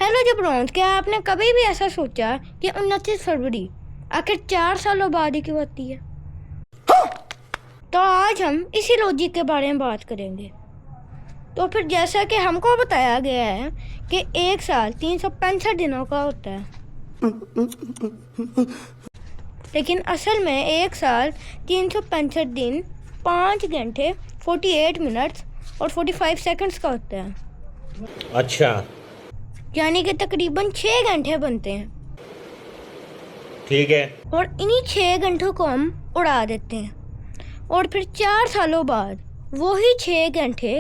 Hello जबरौंद, क्या आपने कभी भी ऐसा सोचा कि 29 फरवरी आखिर 4 सालों बाद ही क्यों आती है? तो आज हम इसी लॉजिक के बारे में बात करेंगे। तो फिर जैसा कि हमको बताया गया है कि एक साल 365 दिनों का होता है, लेकिन असल में एक साल 365 दिन 5 घंटे 48 मिनट्स और 45 सेकंड्स का होता है। अच्छा, यानी कि तकरीबन 6 घंटे बनते हैं। ठीक है। और इन्हीं 6 घंटों को हम उड़ा देते हैं और फिर 4 सालों बाद वही 6 घंटे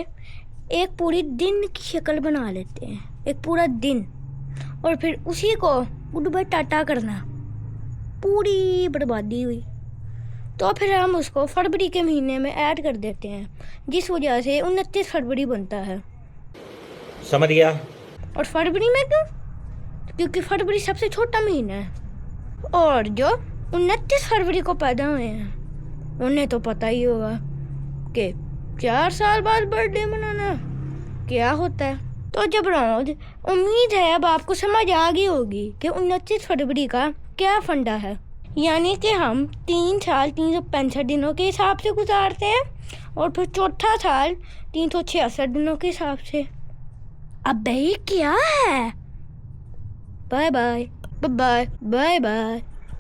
एक पूरी दिन की शक्ल बना लेते हैं, एक पूरा दिन। और फिर उसी को गुड बाय टाटा करना, पूरी बर्बादी हुई। तो फिर हम उसको फरवरी के महीने में ऐड कर देते हैं, जिस वजह से 29 फरवरी बनता है। समझ गया। और फरवरी में क्यों? क्योंकि फरवरी सबसे छोटा महीना है और जो 29 फरवरी को पैदा हुए हैं उन्हें तो पता ही होगा कि 4 साल बाद बर्थडे मनाना क्या होता है। तो जबरौंद, उम्मीद है अब आपको समझ आ गई होगी कि 29 फरवरी का क्या फंडा है। यानी कि हम 3 साल 365 दिनों के हिसाब से गुजारते हैं और फिर चौथा साल 366 दिनों के हिसाब से। अब ये क्या है? Bye bye bye bye bye bye.